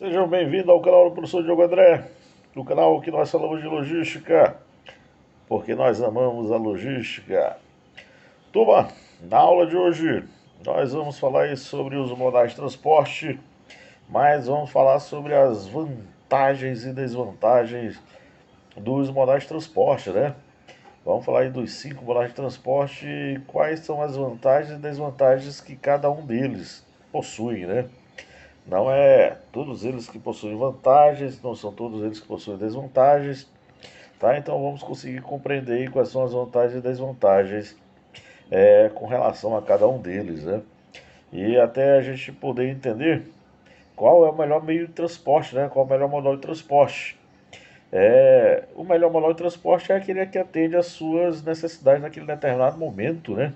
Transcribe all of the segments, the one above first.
Sejam bem-vindos ao canal do professor Diogo André, o canal que nós falamos de logística, porque nós amamos a logística. Turma, na aula de hoje nós vamos falar aí sobre os modais de transporte, mas vamos falar sobre as vantagens e desvantagens dos modais de transporte, né? Vamos falar aí dos 5 modais de transporte e quais são as vantagens e desvantagens que cada um deles possui, né? Não é todos eles que possuem vantagens, não são todos eles que possuem desvantagens, tá? Então vamos conseguir compreender aí quais são as vantagens e desvantagens com relação a cada um deles, né? E até a gente poder entender qual é o melhor meio de transporte, né? Qual é o melhor modal de transporte. O melhor modal de transporte é aquele que atende às suas necessidades naquele determinado momento, né?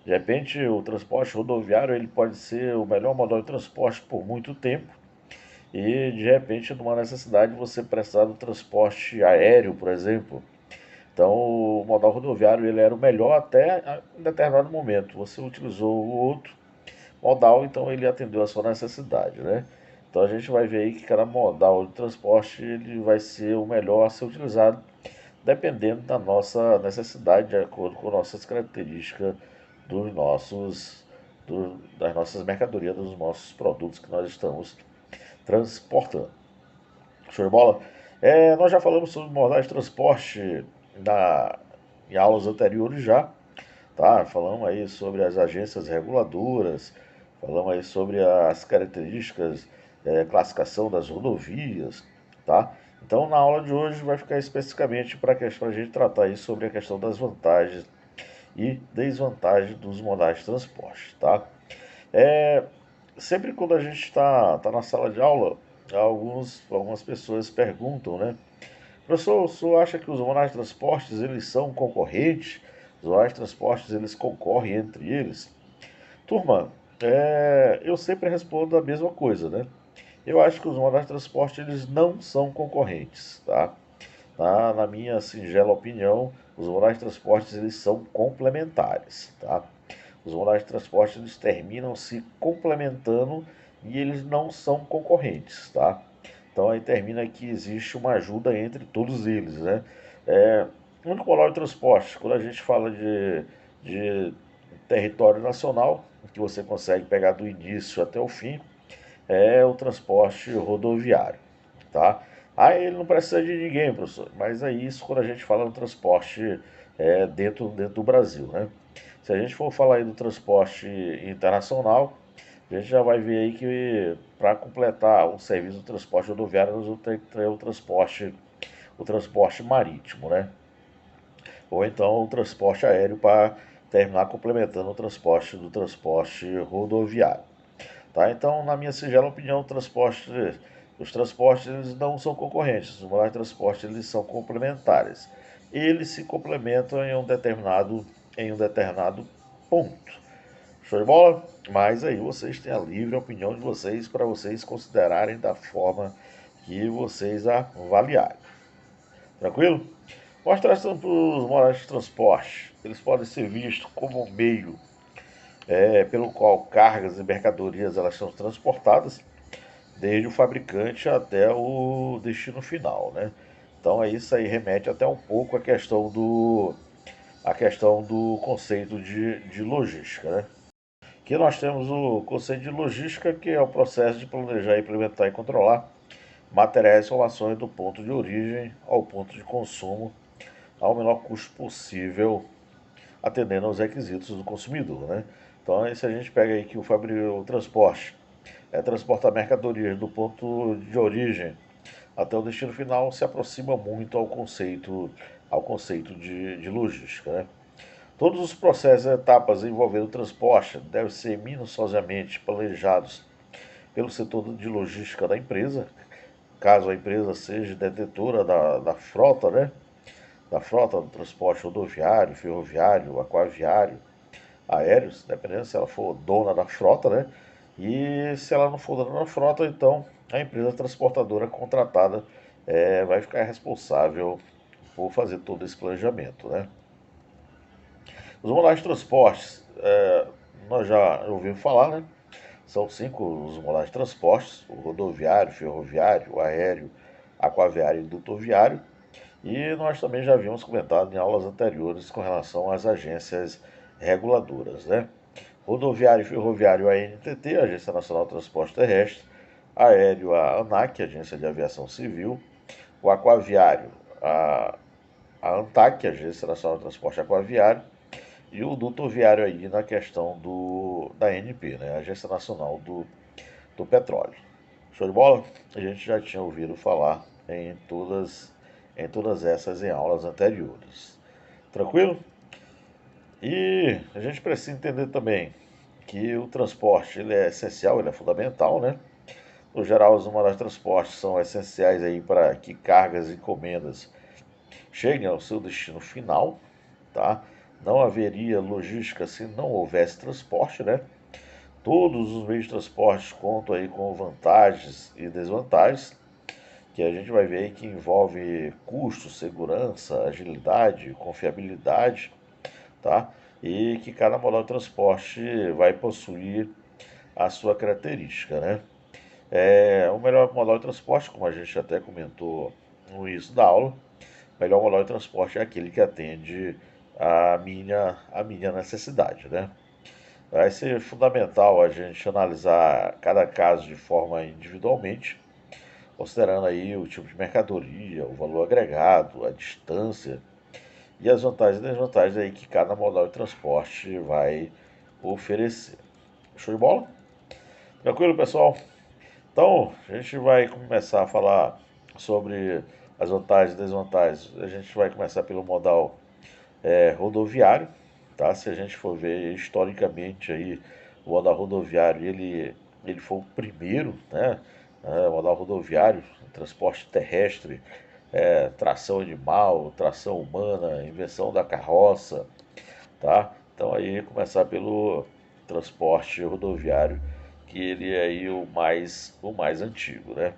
De repente, o transporte rodoviário ele pode ser o melhor modal de transporte por muito tempo, e de repente numa necessidade de você precisar do transporte aéreo, por exemplo. Então o modal rodoviário ele era o melhor até em determinado momento. Você utilizou o outro modal, então ele atendeu a sua necessidade, né? Então a gente vai ver aí que cada modal de transporte ele vai ser o melhor a ser utilizado dependendo da nossa necessidade, de acordo com nossas características dos das nossas mercadorias, dos nossos produtos que nós estamos transportando. Show de bola? Nós já falamos sobre modais de transporte em aulas anteriores já, tá? Falamos aí sobre as agências reguladoras, falamos aí sobre as características, classificação das rodovias, tá? Então na aula de hoje vai ficar especificamente para a gente tratar aí sobre a questão das vantagens e desvantagens dos modais de transporte, tá? É, Sempre quando a gente está na sala de aula, algumas pessoas perguntam, né? Professor, o senhor acha que os modais de transportes eles são concorrentes? Os modais de transportes eles concorrem entre eles? Turma, eu sempre respondo a mesma coisa, né? Eu acho que os modais de transporte eles não são concorrentes, tá? Na minha singela opinião, os modais de transporte eles são complementares, tá? Os modais de transporte eles terminam se complementando e eles não são concorrentes, tá? Então aí termina que existe uma ajuda entre todos eles, né? O único modal de transporte, quando a gente fala de território nacional, que você consegue pegar do início até o fim, é o transporte rodoviário, tá? Aí ele não precisa de ninguém, professor, mas é isso quando a gente fala no transporte dentro do Brasil, né? Se a gente for falar aí do transporte internacional, a gente já vai ver aí que para completar o serviço do transporte rodoviário, nós vamos ter que ter o transporte marítimo, né? Ou então o transporte aéreo para terminar complementando o transporte rodoviário. Tá? Então, na minha singela opinião, os transportes eles não são concorrentes, os modais de transporte eles são complementares. Eles se complementam em um determinado ponto. Show de bola? Mas aí vocês têm a livre opinião de vocês para vocês considerarem da forma que vocês avaliarem. Tranquilo? Mostração para os modais de transporte. Eles podem ser vistos como um meio pelo qual cargas e mercadorias elas são transportadas desde o fabricante até o destino final, né? Então isso aí remete até um pouco à questão do conceito de logística, né? Aqui nós temos o conceito de logística, que é o processo de planejar, implementar e controlar materiais e informações do ponto de origem ao ponto de consumo ao menor custo possível, atendendo aos requisitos do consumidor, né? Então, aí, se a gente pega aí que o transporte transportar mercadorias do ponto de origem até o destino final, se aproxima muito ao conceito de logística, né? Todos os processos e etapas envolvendo o transporte devem ser minuciosamente planejados pelo setor de logística da empresa, caso a empresa seja detentora da frota, né? Da frota do transporte rodoviário, ferroviário, aquaviário, aéreos, dependendo se ela for dona da frota, né? E se ela não for dona da frota, então a empresa transportadora contratada vai ficar responsável por fazer todo esse planejamento, né? Os modais de transportes, nós já ouvimos falar, né? São 5 os modais de transportes: o rodoviário, ferroviário, o aéreo, aquaviário e dutoviário. E nós também já havíamos comentado em aulas anteriores com relação às agências reguladoras, né? Rodoviário e ferroviário, a ANTT, Agência Nacional de Transporte Terrestre; aéreo, a ANAC, Agência de Aviação Civil; o aquaviário, a ANTAC, Agência Nacional de Transporte Aquaviário; e o dutoviário aí na questão da ANP, né? Agência Nacional do Petróleo. Show de bola? A gente já tinha ouvido falar em todas essas em aulas anteriores. Tranquilo? E a gente precisa entender também que o transporte ele é essencial, ele é fundamental, né? No geral, os modais de transporte são essenciais aí para que cargas e encomendas cheguem ao seu destino final, tá? Não haveria logística se não houvesse transporte, né? Todos os meios de transporte contam aí com vantagens e desvantagens, que a gente vai ver aí que envolve custo, segurança, agilidade, confiabilidade, tá? E que cada modal de transporte vai possuir a sua característica, né? O melhor modal de transporte, como a gente até comentou no início da aula, o melhor modal de transporte é aquele que atende a minha necessidade, né? Vai ser fundamental a gente analisar cada caso de forma individualmente, considerando aí o tipo de mercadoria, o valor agregado, a distância e as vantagens e desvantagens aí que cada modal de transporte vai oferecer. Show de bola? Tranquilo, pessoal? Então, a gente vai começar a falar sobre as vantagens e desvantagens. A gente vai começar pelo modal rodoviário, tá? Se a gente for ver historicamente aí, o modal rodoviário ele foi o primeiro, né? O modal rodoviário, transporte terrestre, tração animal, tração humana, invenção da carroça, tá? Então aí começar pelo transporte rodoviário, que ele é aí o mais antigo, né?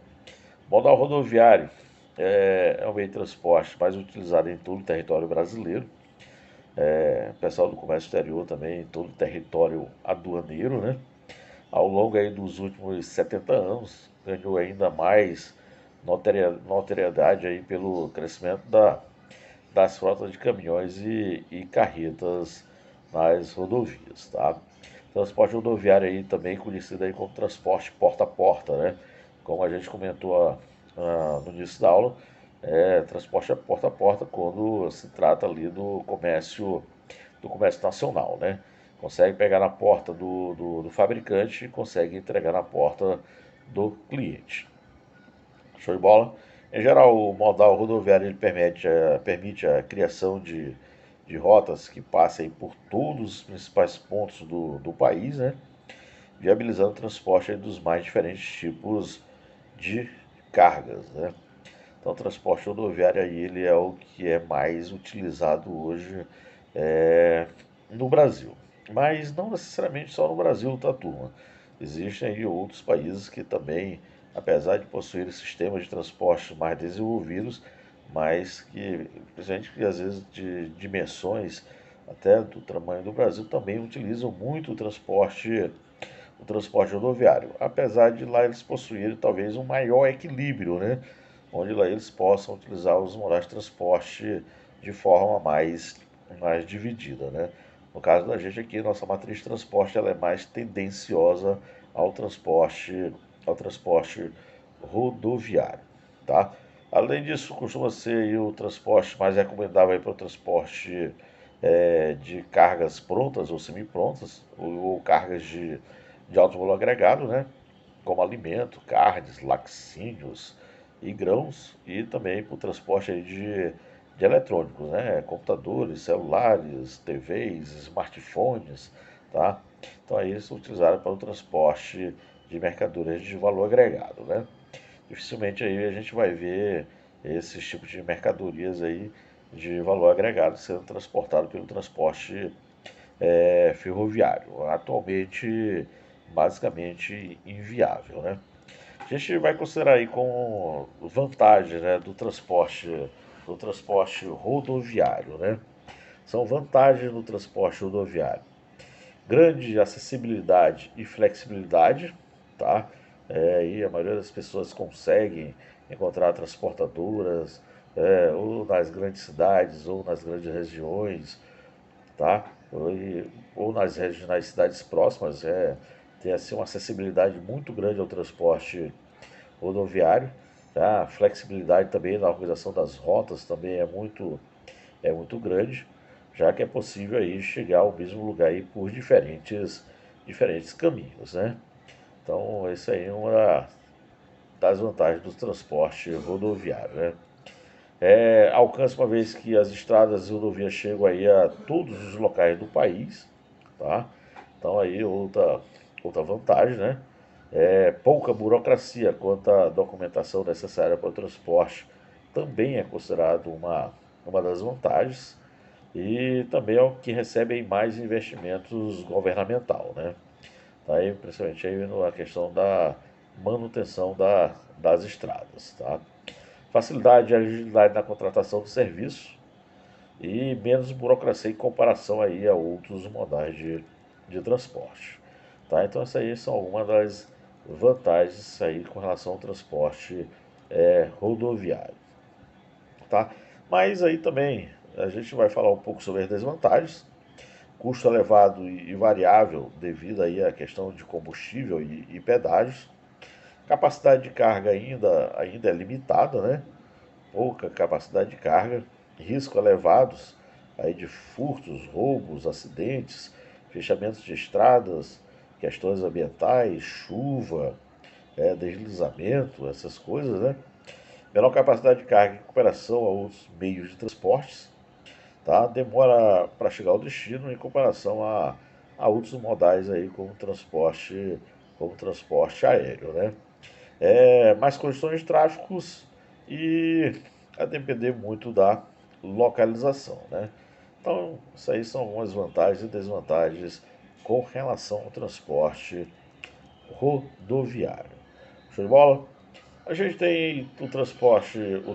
Modal rodoviário é um meio de transporte mais utilizado em todo o território brasileiro. Pessoal do comércio exterior também, em todo o território aduaneiro, né? Ao longo aí dos últimos 70 anos, ganhou ainda mais notoriedade aí pelo crescimento das frotas de caminhões e carretas nas rodovias, tá? Transporte rodoviário aí também conhecido aí como transporte porta a porta, né? Como a gente comentou no início da aula, transporte porta a porta quando se trata ali do comércio nacional, né? Consegue pegar na porta do fabricante e consegue entregar na porta do cliente. Show de bola? Em geral, o modal rodoviário ele permite a criação de rotas que passem por todos os principais pontos do país, né? Viabilizando o transporte aí dos mais diferentes tipos de cargas, né? Então, o transporte rodoviário aí, ele é o que é mais utilizado hoje no Brasil. Mas não necessariamente só no Brasil, tá, turma? Existem aí outros países que também, apesar de possuírem sistemas de transporte mais desenvolvidos, mas que, principalmente que às vezes de dimensões até do tamanho do Brasil, também utilizam muito o transporte rodoviário, apesar de lá eles possuírem talvez um maior equilíbrio, né? Onde lá eles possam utilizar os modais de transporte de forma mais dividida, né? No caso da gente aqui, nossa matriz de transporte ela é mais tendenciosa ao transporte rodoviário, tá? Além disso, costuma ser aí o transporte mais recomendável para o transporte de cargas prontas ou semi-prontas, ou cargas de alto valor agregado, né? Como alimento, carnes, laticínios e grãos, e também para o transporte aí de eletrônicos, né? Computadores, celulares, TVs, smartphones, tá? Então aí são utilizados para o transporte de mercadorias de valor agregado, né? Dificilmente aí a gente vai ver esses tipos de mercadorias aí de valor agregado sendo transportado pelo transporte ferroviário. Atualmente, basicamente inviável, né? A gente vai considerar aí como vantagem, né, do transporte rodoviário, né? São vantagens do transporte rodoviário. grande acessibilidade e flexibilidade, tá? E a maioria das pessoas conseguem encontrar transportadoras, ou nas grandes cidades, ou nas grandes regiões, tá? Ou nas cidades próximas, tem assim uma acessibilidade muito grande ao transporte rodoviário, tá? A flexibilidade também na organização das rotas também é muito grande, já que é possível aí chegar ao mesmo lugar aí por diferentes caminhos, né? Então, essa aí é uma das vantagens do transporte rodoviário, né? Alcança uma vez que as estradas e rodovias chegam aí a todos os locais do país, tá? Então aí outra vantagem, né? Pouca burocracia quanto à documentação necessária para o transporte também é considerado uma das vantagens e também é o que recebe mais investimentos governamental, né? Tá aí, principalmente aí na questão da manutenção das estradas, tá? Facilidade e agilidade na contratação do serviço e menos burocracia em comparação aí a outros modais de transporte. Tá? Então essas aí são algumas das vantagens aí com relação ao transporte rodoviário. Tá? Mas aí também a gente vai falar um pouco sobre as desvantagens. Custo elevado e variável devido aí à questão de combustível e pedágios. Capacidade de carga ainda é limitada, né? Pouca capacidade de carga, riscos elevados aí de furtos, roubos, acidentes, fechamentos de estradas, questões ambientais, chuva, deslizamento, essas coisas, né? Menor capacidade de carga em comparação aos meios de transportes, tá? Demora para chegar ao destino em comparação a outros modais aí como transporte aéreo, né? Mais condições de tráfego e a depender muito da localização, né? Então, isso aí são algumas vantagens e desvantagens com relação ao transporte rodoviário. Show de bola? A gente tem o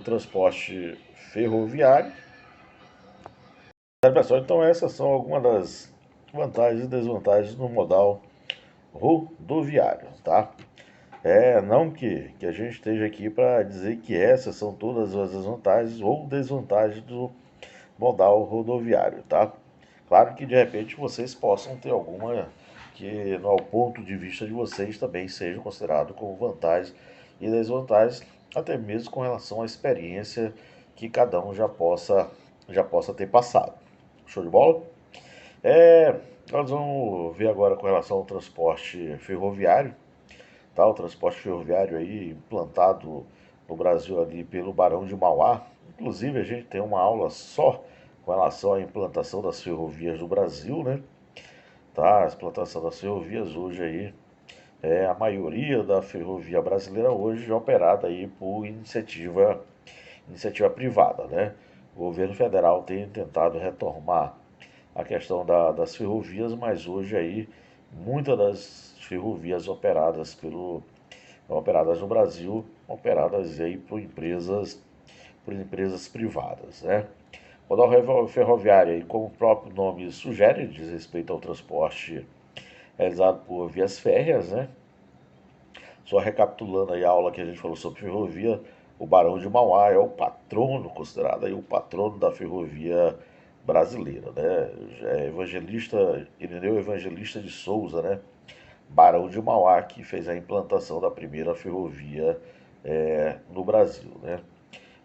transporte ferroviário. Pessoal, então essas são algumas das vantagens e desvantagens no modal rodoviário, tá? Não que a gente esteja aqui para dizer que essas são todas as vantagens ou desvantagens do modal rodoviário, tá? Claro que de repente vocês possam ter alguma que, no ponto de vista de vocês, também seja considerado como vantagens e desvantagens, até mesmo com relação à experiência que cada um já possa ter passado. Show de bola? Nós vamos ver agora com relação ao transporte ferroviário, tá? O transporte ferroviário aí implantado no Brasil ali pelo Barão de Mauá. Inclusive a gente tem uma aula só com relação à implantação das ferrovias do Brasil, né? Tá? A implantação das ferrovias hoje aí a maioria da ferrovia brasileira hoje é operada aí por iniciativa privada, né? O governo federal tem tentado retomar a questão das ferrovias, mas hoje aí muitas das ferrovias operadas no Brasil, operadas aí por empresas privadas, né? O modal ferroviário, aí, como o próprio nome sugere, diz respeito ao transporte realizado por vias férreas, né? Só recapitulando aí a aula que a gente falou sobre ferrovia, o Barão de Mauá é o patrono, considerado aí o patrono da ferrovia brasileira, né? Irineu Evangelista de Souza, né? Barão de Mauá, que fez a implantação da primeira ferrovia no Brasil, né?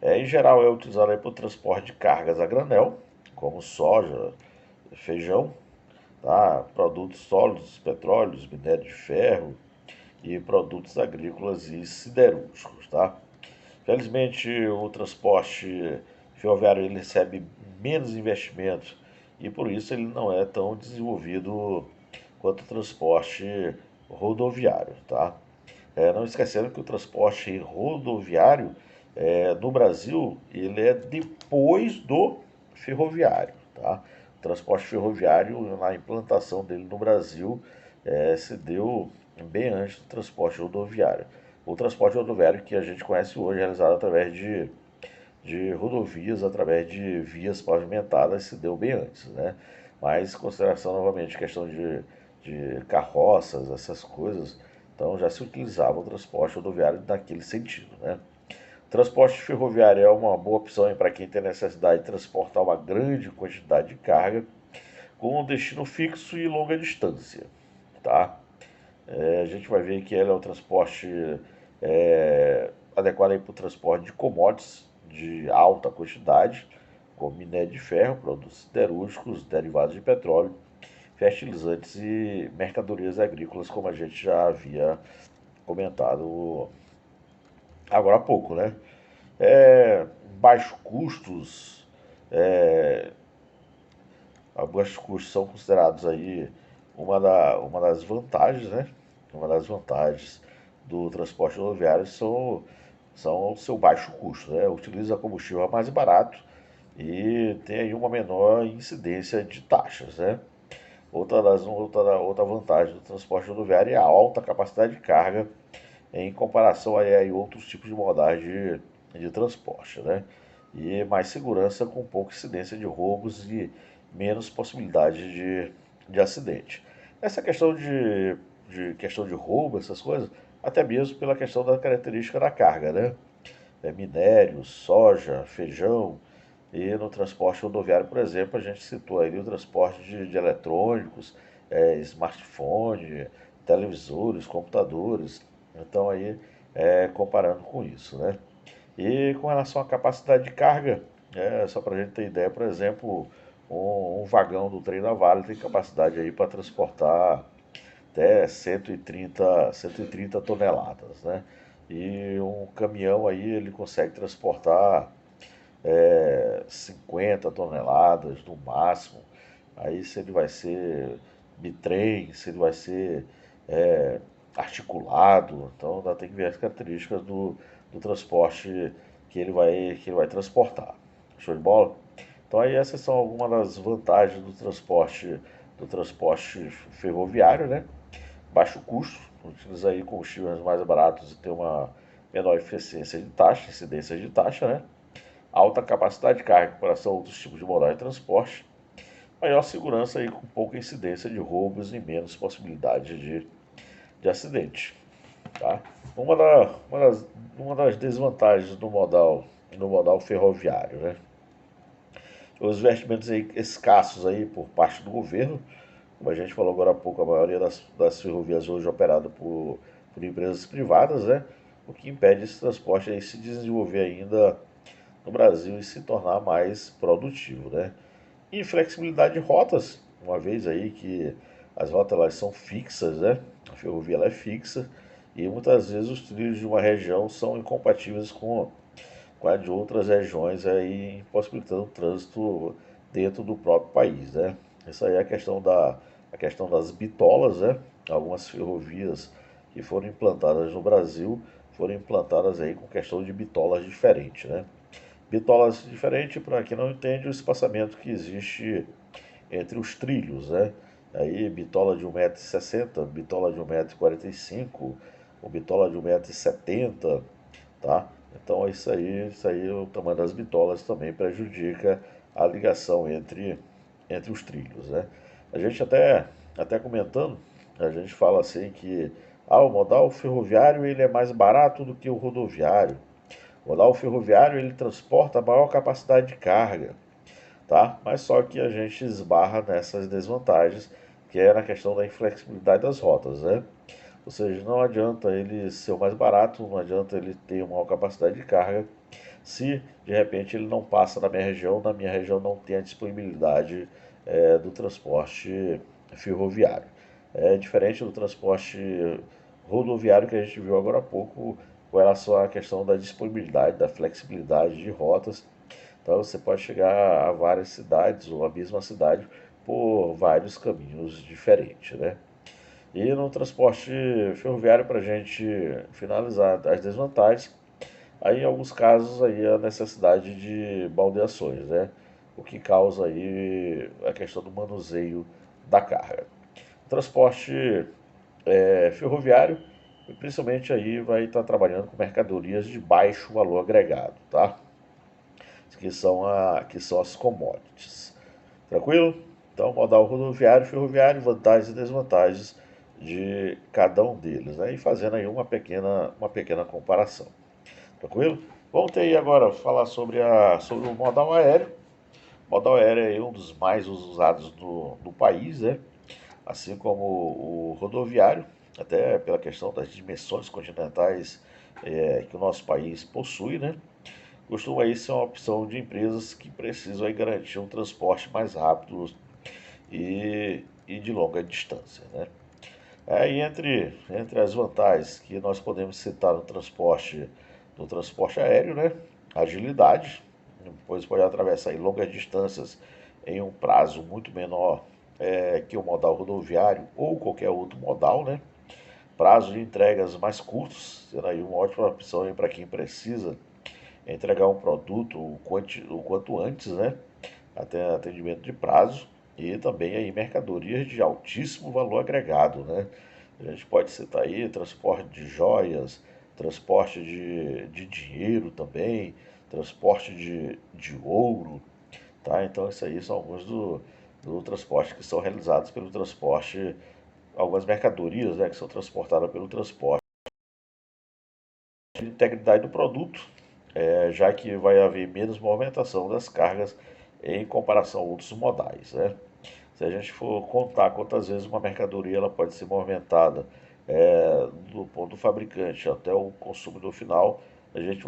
Em geral é utilizado para o transporte de cargas a granel, como soja, feijão, tá? Produtos sólidos, petróleos, minério de ferro e produtos agrícolas e siderúrgicos, tá? Felizmente o transporte ferroviário ele recebe menos investimentos e por isso ele não é tão desenvolvido quanto o transporte rodoviário, tá? Não esquecendo que o transporte rodoviário no Brasil ele é depois do ferroviário, tá? O transporte ferroviário, na implantação dele no Brasil, se deu bem antes do transporte rodoviário. O transporte rodoviário que a gente conhece hoje é realizado através de rodovias, através de vias pavimentadas, se deu bem antes, né? Mas, em consideração novamente, questão de carroças, essas coisas. Então já se utilizava o transporte rodoviário naquele sentido, né? O transporte ferroviário é uma boa opção para quem tem necessidade de transportar uma grande quantidade de carga com um destino fixo e longa distância, tá? A gente vai ver que ele é o transporte adequado para o transporte de commodities de alta quantidade, como minério de ferro, produtos siderúrgicos, derivados de petróleo, fertilizantes e mercadorias agrícolas, como a gente já havia comentado agora há pouco, né? Baixos custos, é, baixos custos são considerados aí uma das vantagens, né? Uma das vantagens do transporte rodoviário são o seu baixo custo, né? Utiliza combustível mais barato e tem aí uma menor incidência de taxas, né? Outra vantagem do transporte rodoviário é a alta capacidade de carga em comparação a outros tipos de modais de transporte, né? E mais segurança com pouca incidência de roubos e menos possibilidade de acidente. Essa questão de roubo, essas coisas, até mesmo pela questão da característica da carga, né? Minério, soja, feijão. E no transporte rodoviário, por exemplo, a gente citou aí o transporte de eletrônicos, smartphone, televisores, computadores. Então aí, comparando com isso, né? E com relação à capacidade de carga, só para a gente ter ideia, por exemplo, um vagão do trem da Vale tem capacidade aí para transportar até 130 toneladas, né? E um caminhão aí ele consegue transportar 50 toneladas no máximo. Aí se ele vai ser bitrem, se ele vai ser é, articulado, então ainda tem que ver as características do transporte que ele vai transportar. Show de bola? Então aí essas são algumas das vantagens do transporte ferroviário, né? Baixo custo, utiliza aí combustíveis mais baratos e tem uma menor eficiência de taxa, incidência de taxa, né? Alta capacidade de carga em comparação a outros tipos de modais de transporte, maior segurança aí com pouca incidência de roubos e menos possibilidade de acidente. Tá? Uma das desvantagens no modal ferroviário, né? Os investimentos aí escassos aí por parte do governo, como a gente falou agora há pouco, a maioria das ferrovias hoje é operada por empresas privadas, né? O que impede esse transporte aí se desenvolver ainda no Brasil e se tornar mais produtivo, né? E flexibilidade de rotas, uma vez aí que as rotas elas são fixas, né? A ferrovia ela é fixa e muitas vezes os trilhos de uma região são incompatíveis com a de outras regiões, aí impossibilitando o trânsito dentro do próprio país, né? Essa aí é a questão das bitolas, né? Algumas ferrovias que foram implantadas no Brasil foram implantadas aí com questão de bitolas diferentes, né? Bitolas diferentes, para quem não entende, o espaçamento que existe entre os trilhos, né? Aí, bitola de 1,60 m, bitola de 1,45 m, ou bitola de 1,70 m, tá? Então, isso aí, o tamanho das bitolas também prejudica a ligação entre os trilhos, né? A gente até comentando, a gente fala assim que o modal ferroviário ele é mais barato do que o rodoviário. O modal ferroviário ele transporta a maior capacidade de carga, tá? Mas só que a gente esbarra nessas desvantagens, que é na questão da inflexibilidade das rotas, né? Ou seja, não adianta ele ser o mais barato, não adianta ele ter uma maior capacidade de carga, se de repente ele não passa na minha região não tem a disponibilidade do transporte ferroviário. É diferente do transporte rodoviário que a gente viu agora há pouco, com relação à questão da disponibilidade, da flexibilidade de rotas. Então você pode chegar a várias cidades ou a mesma cidade por vários caminhos diferentes, né? E no transporte ferroviário, para a gente finalizar as desvantagens, aí em alguns casos aí a necessidade de baldeações, né? O que causa aí a questão do manuseio da carga. O transporte ferroviário, principalmente aí vai estar trabalhando com mercadorias de baixo valor agregado, tá? Que são as commodities. Tranquilo? Então, modal rodoviário e ferroviário, vantagens e desvantagens de cada um deles, né? E fazendo aí uma pequena comparação. Tranquilo? Vamos ter aí agora falar sobre o modal aéreo. O modal aéreo é um dos mais usados do país, né? Assim como o rodoviário, até pela questão das dimensões continentais que o nosso país possui, né? Costuma aí ser uma opção de empresas que precisam aí garantir um transporte mais rápido e de longa distância, né? Aí entre as vantagens que nós podemos citar no transporte aéreo, né? Agilidade, pois pode atravessar aí longas distâncias em um prazo muito menor que o modal rodoviário ou qualquer outro modal, né? Prazo de entregas mais curtos, será aí uma ótima opção para quem precisa entregar um produto o quanto antes, né? Até atendimento de prazo e também aí mercadorias de altíssimo valor agregado, né? A gente pode citar aí transporte de joias, transporte de dinheiro também, transporte de ouro, tá? Então isso aí são alguns do transporte que são realizados pelo transporte, algumas mercadorias, né, que são transportadas pelo transporte. De integridade do produto, já que vai haver menos movimentação das cargas em comparação a outros modais, né? Se a gente for contar quantas vezes uma mercadoria ela pode ser movimentada do ponto do fabricante até o consumidor final, a gente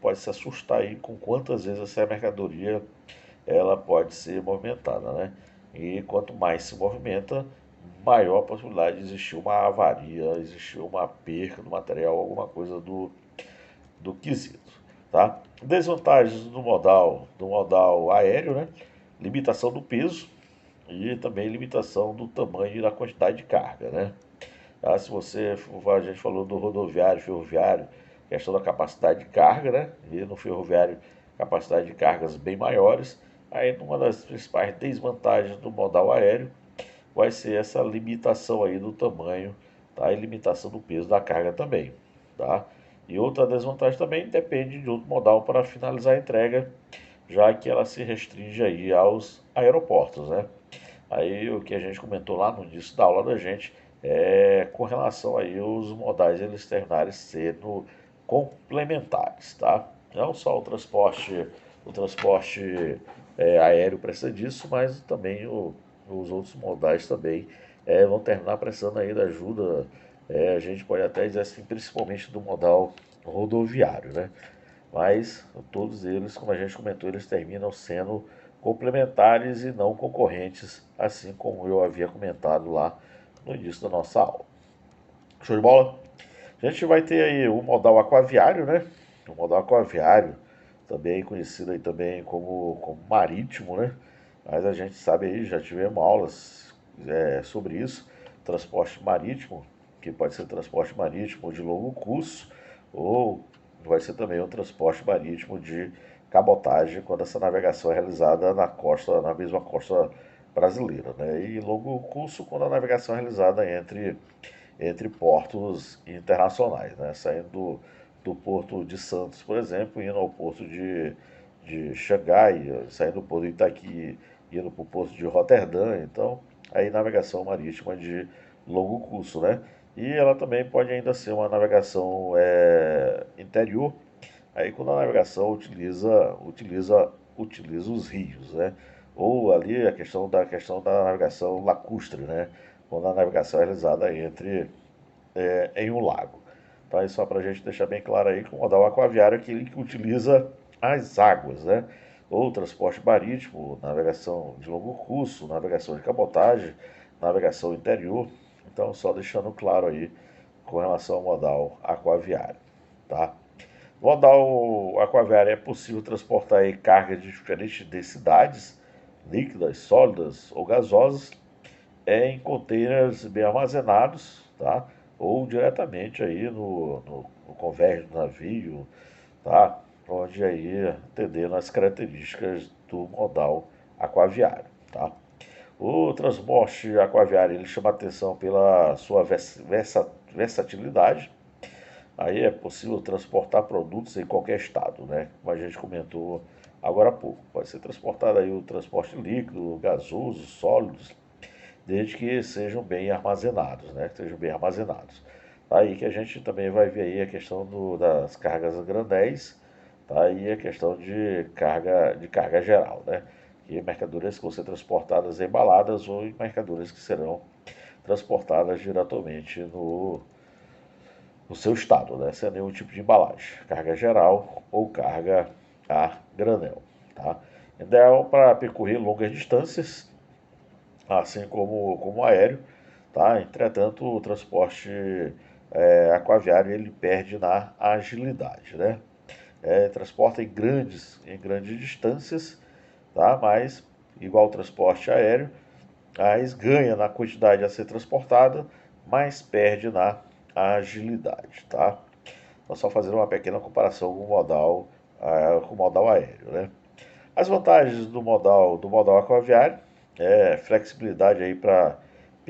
pode se assustar aí com quantas vezes essa mercadoria ela pode ser movimentada, né? E quanto mais se movimenta, maior a possibilidade de existir uma avaria, existir uma perca do material, alguma coisa do quesito, tá? Desvantagens do modal aéreo, né? Limitação do peso e também limitação do tamanho e da quantidade de carga, né? Tá? Se você, a gente falou do rodoviário, ferroviário, questão da capacidade de carga, né? E no ferroviário, capacidade de cargas bem maiores. Aí, uma das principais desvantagens do modal aéreo vai ser essa limitação aí do tamanho, tá? E limitação do peso da carga também, tá? E outra desvantagem também depende de outro modal para finalizar a entrega, já que ela se restringe aí aos aeroportos, né? Aí o que a gente comentou lá no início da aula da gente é com relação aí os modais eles terminarem sendo complementares, tá? Não só o transporte aéreo precisa disso, mas também os outros modais também vão terminar precisando aí da ajuda, a gente pode até dizer assim, principalmente do modal rodoviário, né? Mas todos eles, como a gente comentou, eles terminam sendo complementares e não concorrentes, assim como eu havia comentado lá no início da nossa aula. Show de bola? A gente vai ter aí o modal aquaviário, né? O modal aquaviário, também conhecido aí também como marítimo, né? Mas a gente sabe aí, já tivemos aulas sobre isso, transporte marítimo, que pode ser transporte marítimo de longo curso, ou vai ser também um transporte marítimo de cabotagem, quando essa navegação é realizada na mesma costa brasileira, né? E longo curso, quando a navegação é realizada entre portos internacionais, né? Saindo do porto de Santos, por exemplo, indo ao porto de Xangai, saindo do porto de Itaqui, indo para o porto de Roterdã. Então, aí navegação marítima de longo curso, né? E ela também pode ainda ser uma navegação interior, aí quando a navegação utiliza os rios, né? Ou ali a questão da navegação lacustre, né? Quando a navegação é realizada em um lago. Então, é só para a gente deixar bem claro aí que o modal aquaviário é aquele que utiliza as águas, né? Ou transporte marítimo, navegação de longo curso, navegação de cabotagem, navegação interior. Então, só deixando claro aí com relação ao modal aquaviário, tá? No modal aquaviário é possível transportar aí cargas de diferentes densidades, líquidas, sólidas ou gasosas, em containers bem armazenados, tá? Ou diretamente aí no convés do navio, tá? Onde aí atendendo as características do modal aquaviário, tá? O transporte aquaviário ele chama atenção pela sua versatilidade, aí é possível transportar produtos em qualquer estado, né? Como a gente comentou agora há pouco. Pode ser transportado aí o transporte líquido, gasoso, sólidos, desde que sejam bem armazenados, né? Que sejam bem armazenados. Aí que a gente também vai ver aí a questão das cargas a granéis, tá? Aí a questão de carga geral, né? Que mercadorias que vão ser transportadas embaladas ou em mercadorias que serão transportadas diretamente no seu estado, né? Sem nenhum tipo de embalagem, carga geral ou carga a granel, tá? Ideal para percorrer longas distâncias, assim como o aéreo, tá? Entretanto, o transporte aquaviário ele perde na agilidade, né? Transporta em grandes distâncias, tá? Mas igual ao transporte aéreo, mas ganha na quantidade a ser transportada, mas perde na agilidade, tá? Então, só fazendo uma pequena comparação com o modal aéreo, né? As vantagens do modal aquaviário é flexibilidade aí para